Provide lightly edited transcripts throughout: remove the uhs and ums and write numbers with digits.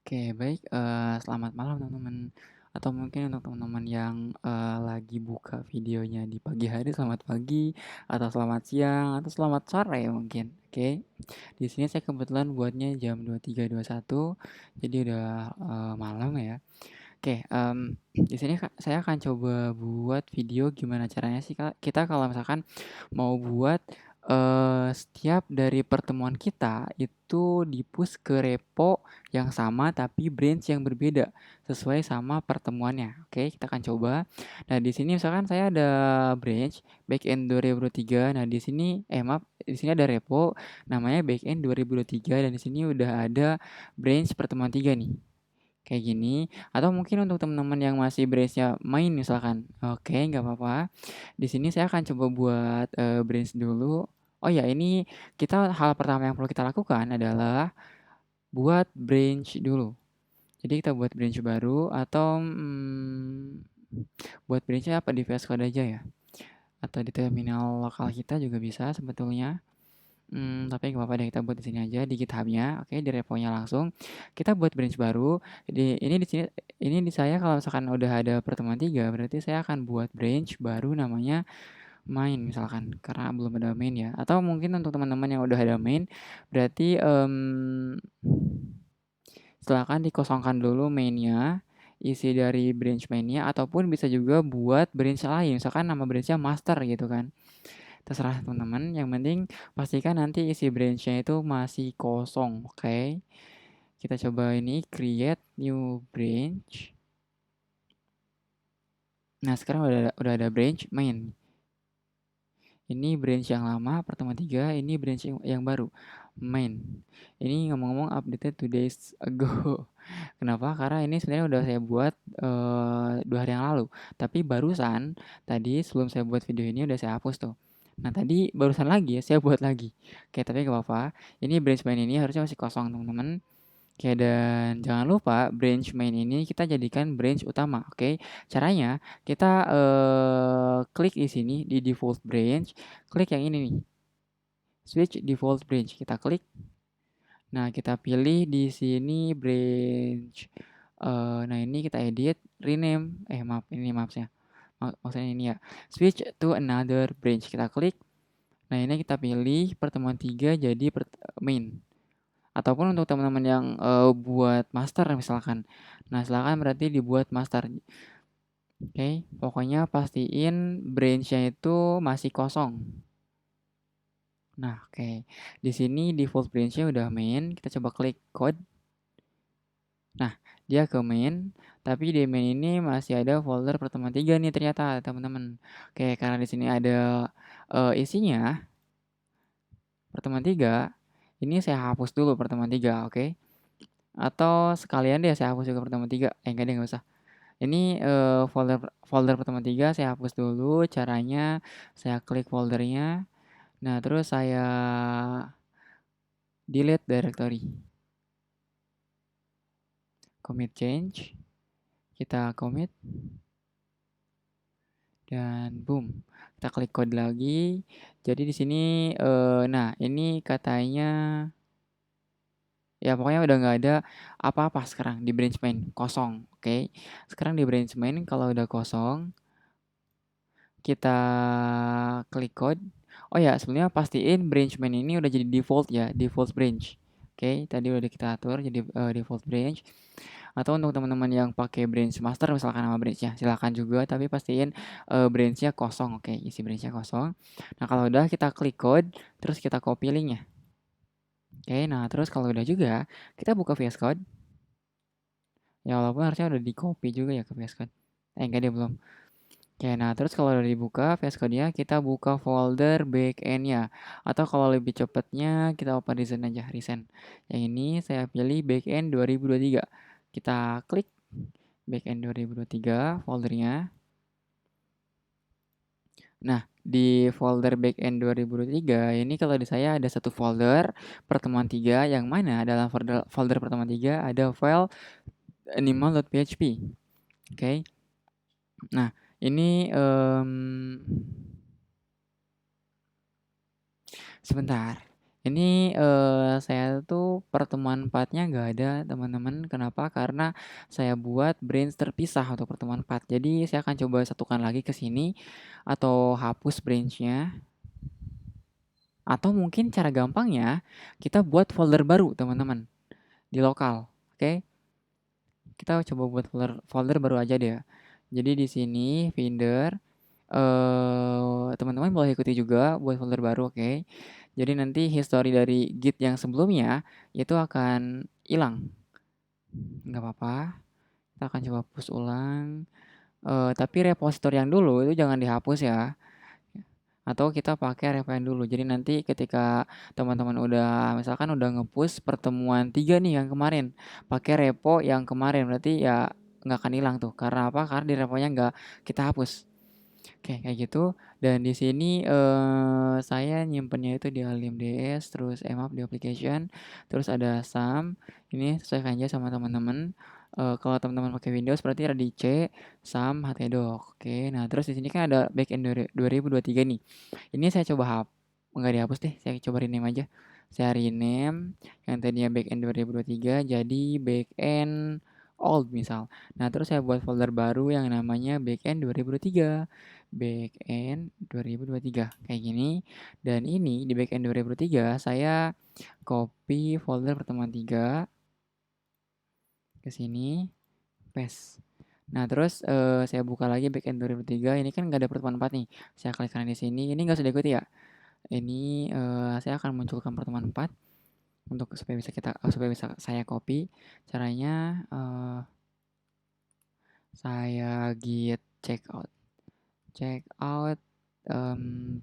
Oke, baik, selamat malam teman-teman, atau mungkin untuk teman-teman yang, lagi buka videonya di pagi hari, selamat pagi, atau selamat siang, atau selamat sore mungkin, oke. Di sini saya kebetulan buatnya jam 23.21, jadi udah, malam ya. Oke, di sini saya akan coba buat video gimana caranya sih Kak, kita kalau misalkan mau buat, setiap dari pertemuan kita itu di-push ke repo yang sama tapi branch yang berbeda, sesuai sama pertemuannya. Oke, kita akan coba. Nah, di sini misalkan saya ada branch backend 2023. Nah, di sini maaf, di sini ada repo namanya backend 2023 dan di sini udah ada branch pertemuan 3 nih. Kayak gini, atau mungkin untuk teman-teman yang masih brace-nya main misalkan, oke nggak apa-apa. Di sini saya akan coba buat, branch dulu. Oh ya, ini kita hal pertama yang perlu kita lakukan adalah buat branch dulu. Jadi kita buat branch baru atau, buat branch-nya apa, di VS Code aja ya? Atau di terminal lokal kita juga bisa sebetulnya. Tapi nggak apa-apa deh, kita buat di sini aja di GitHub-nya, oke, di repo-nya langsung. Kita buat branch baru. Di sini ini di saya kalau misalkan udah ada pertemuan 3 berarti saya akan buat branch baru namanya main misalkan, karena belum ada main ya. Atau mungkin untuk teman-teman yang udah ada main, berarti, silakan dikosongkan dulu main-nya, isi dari branch main-nya, ataupun bisa juga buat branch lain, misalkan nama branch-nya master gitu kan. Terserah teman-teman, yang penting pastikan nanti isi branch-nya itu masih kosong, oke. Kita coba ini create new branch. Nah, sekarang udah ada branch main. Ini branch yang lama, pertemuan 3, ini branch yang baru, main. Ini ngomong-ngomong update 2 days ago. Kenapa? Karena ini sebenarnya udah saya buat, 2 hari yang lalu. Tapi barusan, tadi sebelum saya buat video ini udah saya hapus tuh. Nah, tadi barusan lagi ya, saya buat lagi. Oke, tapi nggak apa-apa. Ini branch main ini harusnya masih kosong, teman-teman. Oke, dan jangan lupa branch main ini kita jadikan branch utama, oke. Caranya kita, klik di sini di default branch, klik yang ini nih, switch default branch, kita klik. Nah, kita pilih di sini branch, nah ini kita edit, rename, maaf ini maksudnya, maksudnya ini ya, switch to another branch, kita klik. Nah, ini kita pilih pertemuan 3 jadi main. Ataupun untuk teman-teman yang, buat master misalkan. Nah, silakan berarti dibuat master. Oke, pokoknya pastiin branch-nya itu masih kosong. Nah, oke. Di sini default branch-nya udah main, kita coba klik code. Nah, dia ke main, tapi di main ini masih ada folder pertemuan 3 nih ternyata teman-teman. Oke, karena di sini ada, isinya pertemuan 3, ini saya hapus dulu pertemuan 3, oke. Atau sekalian deh saya hapus juga pertemuan 3, enggak deh nggak usah. Ini, folder folder pertemuan 3 saya hapus dulu, caranya saya klik foldernya, nah terus saya delete directory, commit change, kita commit, dan boom, kita klik code lagi. Jadi di sini, nah ini katanya ya pokoknya udah nggak ada apa-apa sekarang di branch main, kosong, oke. Sekarang di branch main kalau udah kosong, kita klik code. Oh ya, sebenarnya pastiin branch main ini udah jadi default ya, default branch. Oke, tadi udah kita atur jadi, default branch. Atau untuk teman-teman yang pakai branch master misalkan nama branch-nya, silakan juga tapi pastiin, branch-nya kosong, oke, isi branch-nya kosong. Nah, kalau udah kita klik code, terus kita copy link-nya. Oke, nah terus kalau udah juga, kita buka VS Code. Ya walaupun harusnya udah di-copy juga ya ke VS Code. Enggak deh belum. Oke, nah terus kalau udah dibuka VS Code-nya, kita buka folder backend-nya. Atau kalau lebih cepatnya, kita open recent aja, recent. Yang ini saya pilih backend 2023. Kita klik backend 2023 foldernya. Nah, di folder backend 2023 ini kalau di saya ada satu folder pertemuan 3 yang mana dalam folder pertemuan 3 ada file animal.php. Oke. Nah, ini sebentar. Ini saya tuh pertemuan 4-nya nggak ada teman-teman. Kenapa? Karena saya buat branch terpisah untuk pertemuan 4. Jadi saya akan coba satukan lagi ke sini atau hapus branch-nya. Atau mungkin cara gampangnya kita buat folder baru teman-teman di lokal. Oke? Kita coba buat folder baru aja deh. Jadi di sini Finder, teman-teman boleh ikuti juga buat folder baru, oke? Jadi nanti history dari Git yang sebelumnya itu akan hilang. Nggak apa-apa. Kita akan coba push ulang. Tapi repositori yang dulu itu jangan dihapus ya. Atau kita pakai repo yang dulu. Jadi nanti ketika teman-teman udah misalkan udah nge-push pertemuan 3 nih yang kemarin, pakai repo yang kemarin berarti ya nggak akan hilang tuh. Karena apa? Karena di reponya nggak kita hapus. Oke, kayak gitu. Dan di sini saya nyimpennya itu di alim.ds, terus emap di application, terus ada sum. Ini sesuaikan aja sama teman-teman. Kalau teman-teman pakai Windows berarti ada di C, sum, htdoc. Oke, nah terus di sini kan ada backend 2023 nih. Ini saya coba nggak dihapus deh, saya coba rename aja. Saya rename yang tadinya backend 2023 jadi backend old misal. Nah, terus saya buat folder baru yang namanya backend 2023. Backend 2023 kayak gini. Dan ini di backend 2023 saya copy folder pertemuan 3 ke sini, paste. Nah, terus saya buka lagi backend 2003. Ini kan nggak ada pertemuan 4 nih. Saya klik kanan di sini. Ini nggak usah diikuti ya. Ini saya akan munculkan pertemuan 4 untuk supaya bisa saya copy. Caranya saya git checkout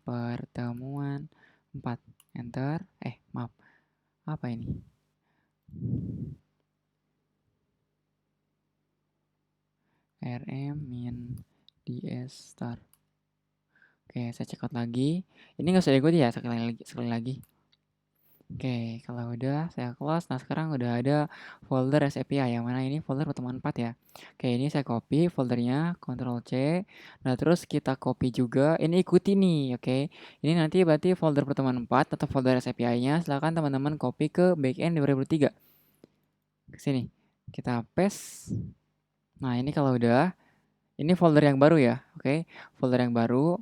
pertemuan 4 enter. Maaf, apa ini? rm min ds star. Oke, saya checkout lagi. Ini nggak usah diikuti ya, sekali lagi. Oke, kalau udah saya close. Nah, sekarang udah ada folder SAPI yang mana ini folder pertemuan 4 ya. Oke, ini saya copy foldernya, Ctrl C. Nah, terus kita copy juga. Ini ikuti nih, oke. Ini nanti berarti folder pertemuan 4 atau folder SAPI-nya. Silakan teman-teman copy ke backend 2003. Ke sini. Kita paste. Nah, ini kalau udah, ini folder yang baru ya, oke. Folder yang baru.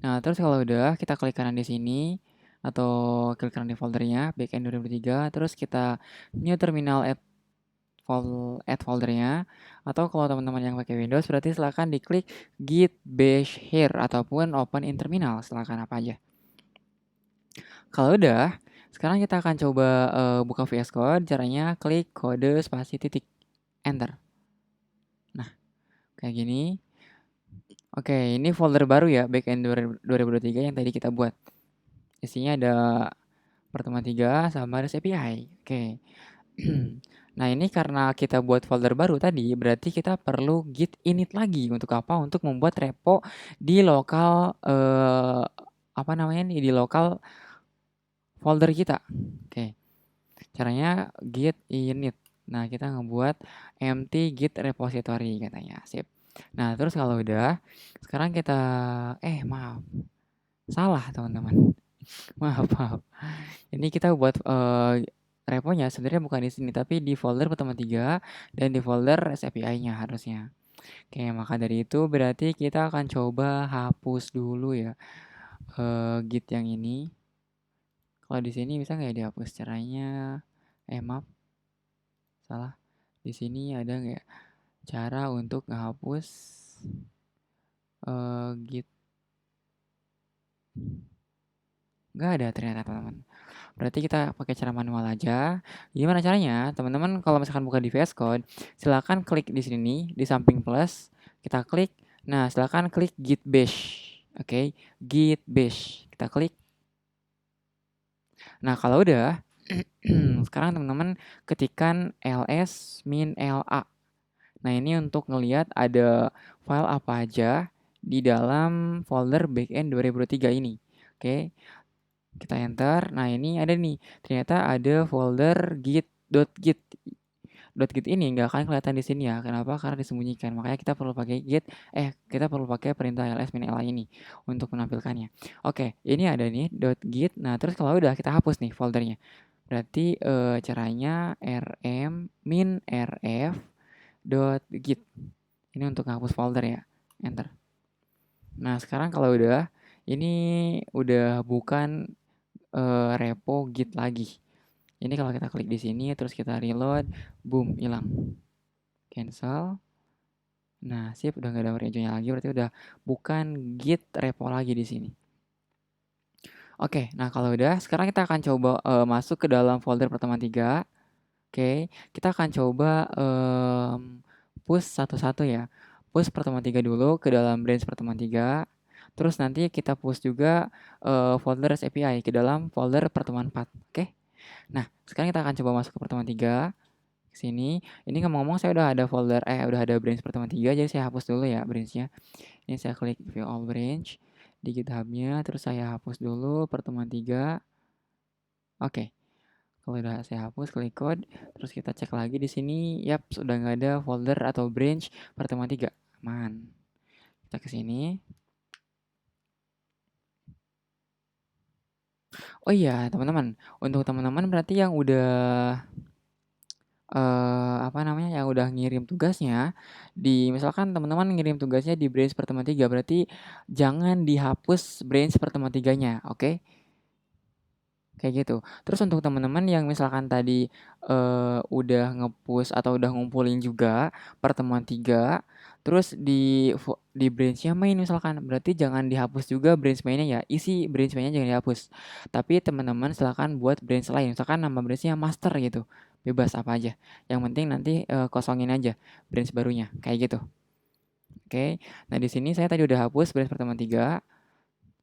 Nah, terus kalau udah kita klik kanan di sini atau klik kanan di foldernya backend 2003, terus kita new terminal add foldernya, atau kalau teman-teman yang pakai Windows berarti silakan diklik git bash here ataupun open in terminal, silakan apa aja. Kalau udah, sekarang kita akan coba buka VS Code. Caranya klik kode spasi titik enter. Nah, kayak gini. Oke, ini folder baru ya backend 2023 yang tadi kita buat. Isinya ada pertemuan 3 sama REST API. Oke. Nah, ini karena kita buat folder baru tadi, berarti kita perlu git init lagi. Untuk apa? Untuk membuat repo di lokal apa namanya nih, di lokal folder kita. Oke. Caranya git init. Nah, kita ngebuat empty git repository katanya. Sip. Nah, terus kalau udah, sekarang kita maaf. Salah, teman-teman. Maaf. Ini kita buat reponya sebenarnya bukan di sini tapi di folder pertemuan 3 dan di folder SAPI-nya harusnya. Oke, maka dari itu berarti kita akan coba hapus dulu ya git yang ini. Kalau di sini bisa nggak ya dihapus caranya? Maaf, salah. Di sini ada nggak cara untuk menghapus git? Nggak ada ternyata teman-teman. Berarti kita pakai cara manual aja. Gimana caranya? Teman-teman kalau misalkan buka di VS Code, silakan klik di sini di samping plus, kita klik. Nah, silakan klik git bash. Oke, git bash. Kita klik. Nah, kalau udah sekarang teman-teman ketikkan ls min la. Nah, ini untuk ngelihat ada file apa aja di dalam folder backend 2003 ini. Oke. Kita enter. Nah, ini ada nih. Ternyata ada folder git.git. .git ini nggak akan kelihatan di sini ya. Kenapa? Karena disembunyikan. Makanya kita perlu pakai kita perlu pakai perintah ls-li ini untuk menampilkannya. Oke, ini ada nih .git. Nah, terus kalau udah kita hapus nih foldernya. Berarti caranya rm-rf.git. Ini untuk hapus folder ya. Enter. Nah, sekarang kalau ini udah bukan repo git lagi. Ini kalau kita klik di sini terus kita reload, boom, hilang. Cancel. Nah, sip, udah nggak ada rejonya lagi, berarti udah bukan git repo lagi di sini. Oke, nah kalau udah, sekarang kita akan coba masuk ke dalam folder pertemuan 3. Oke, kita akan coba push satu-satu ya. Push pertemuan 3 dulu ke dalam branch pertemuan 3. Terus nanti kita push juga folder API ke dalam folder pertemuan 4. Oke. Nah, sekarang kita akan coba masuk ke pertemuan 3. Ke sini. Ini ngomong-ngomong saya udah ada udah ada branch pertemuan 3, jadi saya hapus dulu ya branch-nya. Ini saya klik view all branch di GitHub-nya, terus saya hapus dulu pertemuan 3. Oke. Kalau udah saya hapus, klik code, terus kita cek lagi di sini, yap, sudah nggak ada folder atau branch pertemuan 3. Aman. Kita ke sini. Oh iya, teman-teman. Untuk teman-teman berarti yang udah yang udah ngirim tugasnya misalkan teman-teman ngirim tugasnya di branch pertemuan 3, berarti jangan dihapus branch pertemuan 3-nya, oke? Kayak gitu. Terus untuk teman-teman yang misalkan tadi udah nge-push atau udah ngumpulin juga pertemuan 3, terus di branch-nya main misalkan, berarti jangan dihapus juga branch mainnya ya. Isi branch mainnya jangan dihapus. Tapi teman-teman silakan buat branch lain. Misalkan nama branch-nya master gitu. Bebas apa aja. Yang penting nanti kosongin aja branch barunya. Kayak gitu. Oke. Nah, di sini saya tadi udah hapus branch pertemuan 3.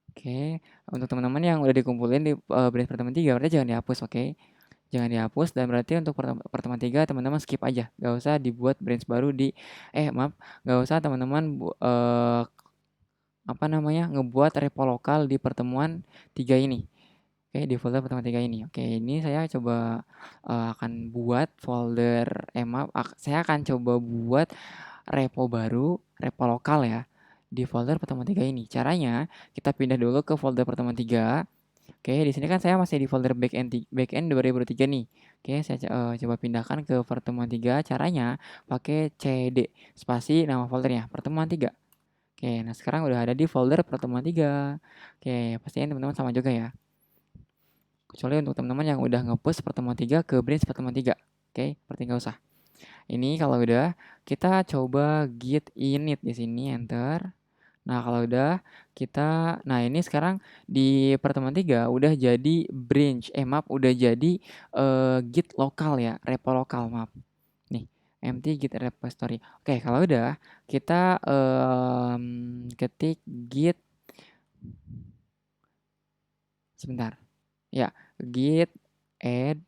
Oke, untuk teman-teman yang udah dikumpulin di branch pertemuan 3 berarti jangan dihapus, oke? Jangan dihapus dan berarti untuk pertemuan 3 teman-teman skip aja. Gak usah dibuat branch baru maaf, gak usah teman-teman ngebuat repo lokal di pertemuan 3 ini. Oke, di folder pertemuan 3 ini. Oke, ini saya coba akan buat folder saya akan coba buat repo baru, repo lokal ya, di folder pertemuan 3 ini. Caranya kita pindah dulu ke folder pertemuan 3. Oke, di sini kan saya masih di folder backend 2023 nih. Oke, saya coba pindahkan ke pertemuan 3. Caranya pakai cd spasi nama foldernya pertemuan 3. Oke, nah sekarang udah ada di folder pertemuan 3. Oke, pastiin teman-teman sama juga ya. Kecuali untuk teman-teman yang udah nge-push pertemuan 3 ke branch pertemuan 3. Oke, berarti nggak usah. Ini kalau udah, kita coba git init di sini, enter. Nah, kalau udah nah ini sekarang di pertemuan 3 udah jadi udah jadi git lokal ya, repo lokal, maaf. Nih, empty git repository. Oke, kalau udah kita ketik git sebentar. Ya, git add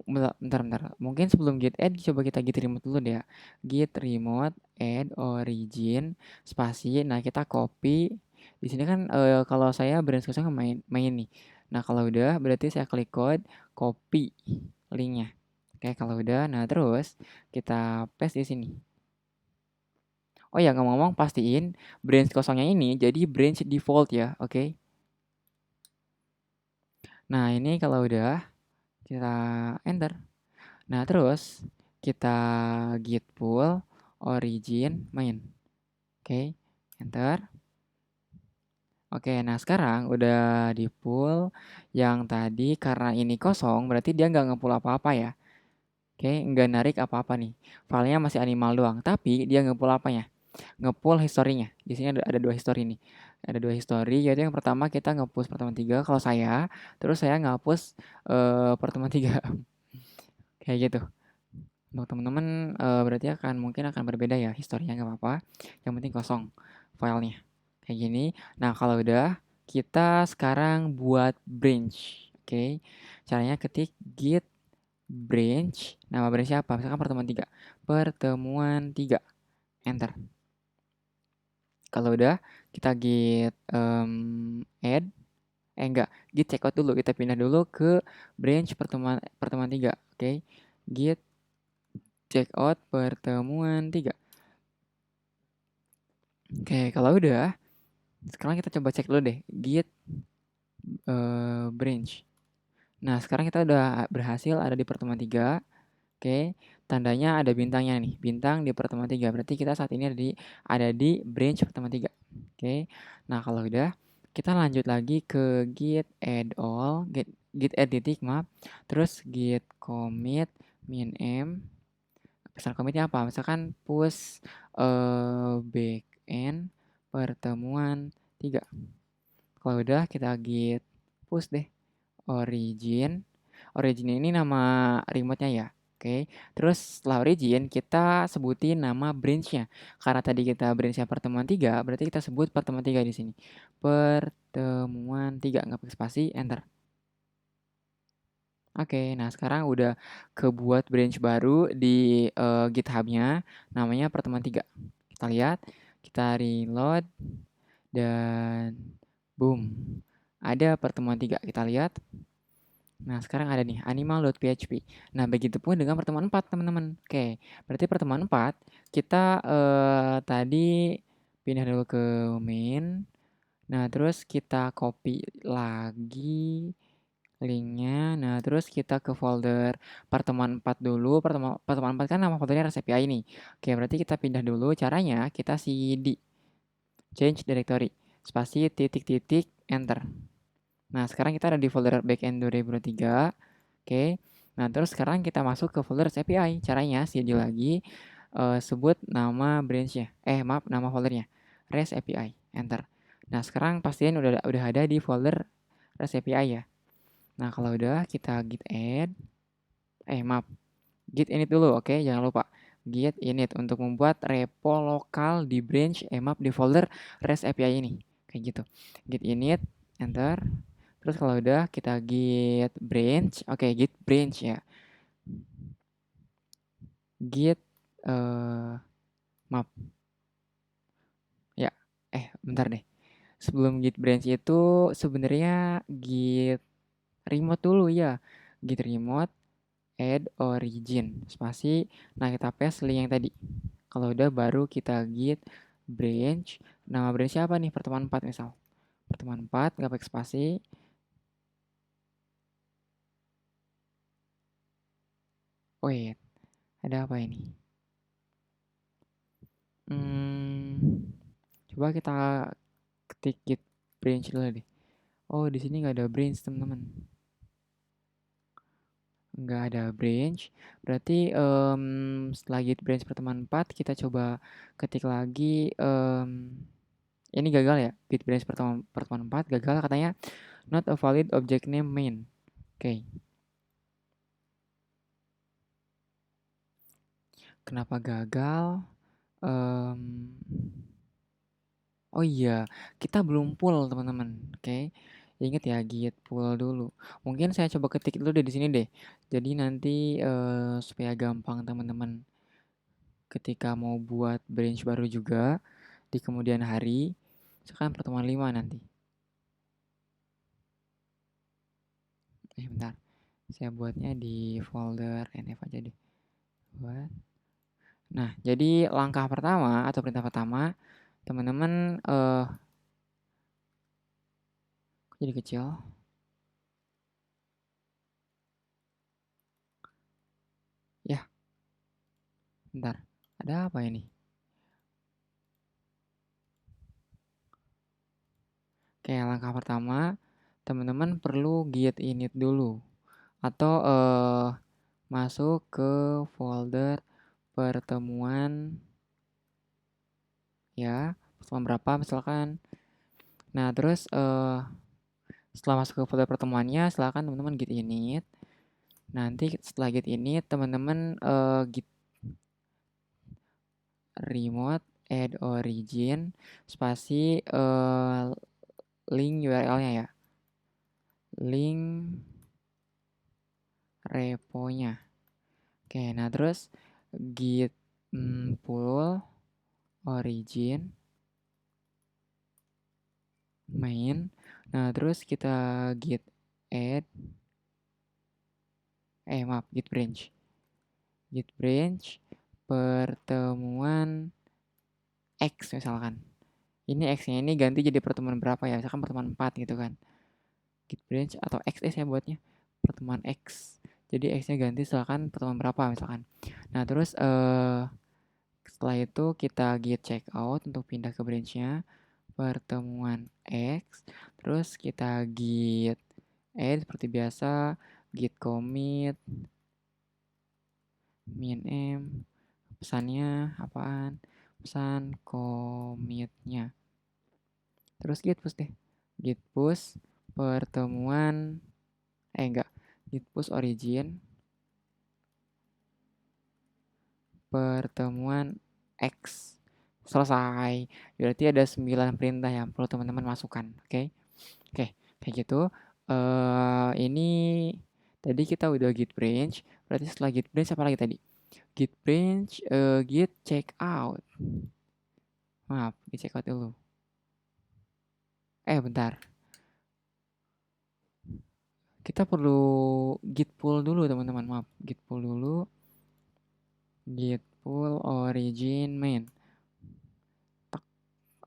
bentar. Mungkin sebelum git add coba kita git remote dulu deh ya. Git remote add origin spasi. Nah, kita copy. Di sini kan kalau saya branch kosong main nih. Nah, kalau udah berarti saya klik code, copy linknya. Oke, kalau udah, nah terus kita paste di sini. Oh ya, ngomong-ngomong pastiin branch kosongnya ini jadi branch default ya, oke? Nah, ini kalau udah kita enter. Nah, terus kita git pull origin main. Oke, enter. Oke, nah sekarang udah di pull yang tadi karena ini kosong berarti dia nggak nge-pull apa-apa ya. Oke, nggak narik apa-apa nih. Filenya masih animal doang, tapi dia nge-pull apanya? Nge-pull historinya. Di sini ada dua history nih. Ada dua history, yaitu yang pertama kita nge-push pertemuan 3 kalau saya, terus saya nge-push pertemuan 3. Kayak gitu. Untuk teman-teman berarti mungkin akan berbeda ya historinya, nggak apa-apa. Yang penting kosong filenya. Kayak gini. Nah, kalau udah kita sekarang buat branch. Oke. Caranya ketik git branch. Nama branchnya apa? Misalkan pertemuan 3. Pertemuan 3. Enter. Kalau udah kita git add. Enggak, git checkout dulu. Kita pindah dulu ke branch pertemuan 3. Oke. git checkout pertemuan 3. Oke, kalau udah, sekarang kita coba cek dulu deh, git branch. Nah, sekarang kita udah berhasil ada di pertemuan 3. Oke, tandanya ada bintangnya nih, bintang di pertemuan 3. Berarti kita saat ini ada di branch pertemuan 3. Oke. Nah, kalau udah, kita lanjut lagi ke git add all, git add titik, maaf. Terus git commit min m. Pesan commitnya apa? Misalkan push backend pertemuan 3. Kalau udah, kita git push deh origin. Origin ini nama remote-nya ya. Oke. Terus setelah origin kita sebutin nama branch-nya. Karena tadi kita branch-nya pertemuan 3, berarti kita sebut pertemuan 3 di sini. Pertemuan 3, nggak pakai spasi, enter. Oke, nah sekarang udah kebuat branch baru di GitHub-nya, namanya pertemuan 3. Kita lihat, kita reload, dan boom. Ada pertemuan 3, kita lihat. Nah, sekarang ada nih animal.php. Nah, begitupun dengan pertemuan 4, teman-teman. Oke, berarti pertemuan 4 kita tadi pindah dulu ke main. Nah, terus kita copy lagi linknya. Nah, terus kita ke folder pertemuan 4 dulu. Pertemuan 4 kan nama foldernya REST API ini. Oke, berarti kita pindah dulu. Caranya kita cd change directory spasi titik-titik enter. Nah, sekarang kita ada di folder backend 2023. Oke. Nah, terus sekarang kita masuk ke folder API. Caranya cd lagi sebut nama branch-nya. Maaf, nama foldernya. REST API. Enter. Nah, sekarang pastiin udah ada di folder REST API ya. Nah, kalau udah kita git add. Maaf. Git init dulu, oke? Jangan lupa. Git init untuk membuat repo lokal di branch, maaf, di folder REST API ini. Kayak gitu. Git init, enter. Terus kalau udah kita git branch, oke, git branch ya. Git maaf. Ya, bentar deh. Sebelum git branch itu sebenarnya git remote dulu ya. Git remote add origin spasi. Nah, kita paste link yang tadi. Kalau udah baru kita git branch. Nama branch apa nih? Pertemuan 4 misal. Pertemuan 4 nggak pakai spasi. Wait, ada apa ini? Coba kita ketik git branch dulu deh. Oh, di sini nggak ada branch, teman-teman. Nggak ada branch. Berarti setelah git branch pertemuan 4, kita coba ketik lagi. Ini gagal ya, git branch pertemuan 4 gagal katanya. Not a valid object name main. Oke. Kenapa gagal? Oh iya, kita belum pull teman-teman. Oke. Ingat ya, git pull dulu. Mungkin saya coba ketik dulu deh di sini deh. Jadi nanti supaya gampang teman-teman ketika mau buat branch baru juga di kemudian hari. Misalkan pertemuan 5 nanti. Bentar. Saya buatnya di folder nf aja deh. Buat. Nah, jadi langkah pertama atau perintah pertama, teman-teman jadi kecil. Ya, bentar. Ada apa ini? Oke, langkah pertama, teman-teman perlu git init dulu atau masuk ke folder pertemuan ya, pertemuan berapa misalkan. Nah, terus setelah masuk ke folder pertemuannya, silakan teman-teman git init. Nanti setelah git init, teman-teman git remote add origin spasi link URL-nya ya. Link reponya. Oke, nah terus git pull origin main. Nah, terus kita git add maaf, git branch. Git branch pertemuan X misalkan. Ini X-nya ini ganti jadi pertemuan berapa ya? Misalkan pertemuan 4 gitu kan. Git branch atau X saya buatnya. Pertemuan X. Jadi X-nya ganti misalkan pertemuan berapa misalkan. Nah, terus setelah itu kita git checkout untuk pindah ke branch-nya pertemuan X. Terus kita git add seperti biasa, git commit min m, pesannya apaan? Pesan commitnya. Terus git push deh. Git push pertemuan enggak. Git push origin pertemuan X. Selesai. Berarti ada 9 perintah yang perlu teman-teman masukkan. Oke. Oke, kayak gitu. Ini tadi kita udah git branch. Berarti setelah git branch apa lagi tadi? Git branch, git checkout. Maaf, git checkout dulu. Bentar. Kita perlu git pull dulu teman-teman. Maaf, git pull dulu. Git pull origin main.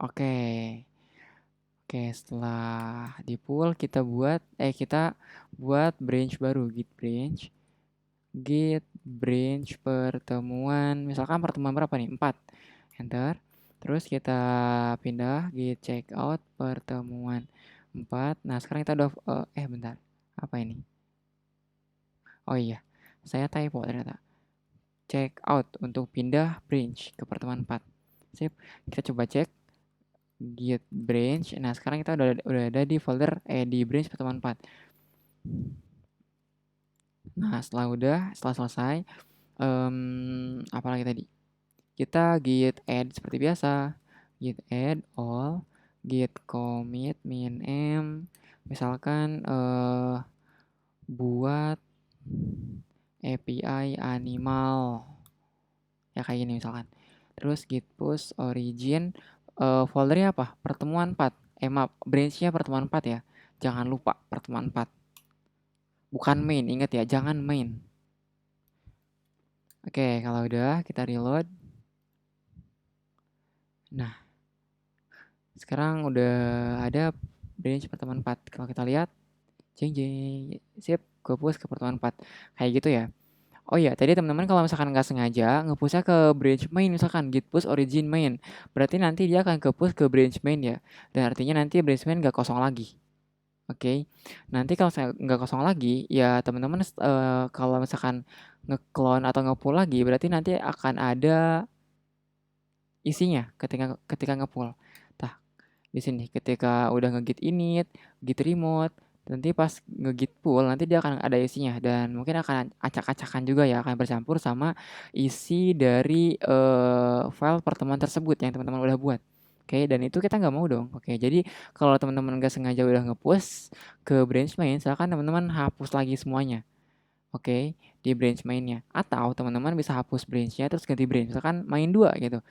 Oke. Oke, setelah di pull kita buat branch baru, git branch pertemuan, misalkan pertemuan berapa nih? 4. Enter. Terus kita pindah git checkout pertemuan 4. Nah, sekarang kita udah bentar. Apa ini? Oh iya, saya typo ternyata. Checkout untuk pindah branch ke pertemuan 4. Sip. Kita coba cek git branch. Nah, sekarang kita udah ada di folder di branch pertemuan 4. Nah, setelah selesai, apa lagi tadi? Kita git add seperti biasa. Git add all, git commit min m. Misalkan buat API animal. Ya kayak gini misalkan. Terus git push origin foldernya apa? Pertemuan 4. Maaf, branch-nya pertemuan 4 ya. Jangan lupa pertemuan 4. Bukan main, ingat ya, jangan main. Oke, kalau udah kita reload. Nah, sekarang udah ada branch pertemuan 4. Kalau kita lihat, jeng jeng, sip, gue push ke pertemuan 4. Kayak gitu ya. Oh iya, tadi teman-teman kalau misalkan nggak sengaja nge-pushnya ke branch main, misalkan git push origin main, berarti nanti dia akan ke-push ke branch main ya. Dan artinya nanti branch main nggak kosong lagi. Oke, nanti kalau saya nggak kosong lagi, ya teman-teman kalau misalkan nge-clone atau nge-pull lagi, berarti nanti akan ada isinya ketika ketika nge-pull. Tah, di sini ketika udah nge-git init, git remote, nanti pas nge-git pull nanti dia akan ada isinya dan mungkin akan acak-acakan juga ya, akan bercampur sama isi dari file pertemuan tersebut yang teman-teman udah buat. Oke, dan itu kita nggak mau dong. Oke, jadi kalau teman-teman nggak sengaja udah nge-push ke branch main, silakan teman-teman hapus lagi semuanya. Oke, di branch mainnya. Atau teman-teman bisa hapus branchnya terus ganti branch. Misalkan main 2 gitu.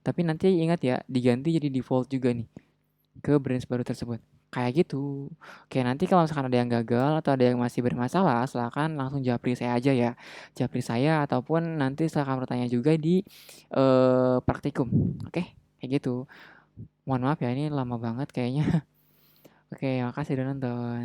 Tapi nanti ingat ya, diganti jadi default juga nih ke branch baru tersebut. Kayak gitu. Oke, nanti kalau misalkan ada yang gagal atau ada yang masih bermasalah, silakan langsung japri saya aja ya. Japri saya ataupun nanti silakan bertanya juga di praktikum. Oke, kayak gitu. Mohon maaf ya, ini lama banget kayaknya. Oke, makasih udah nonton.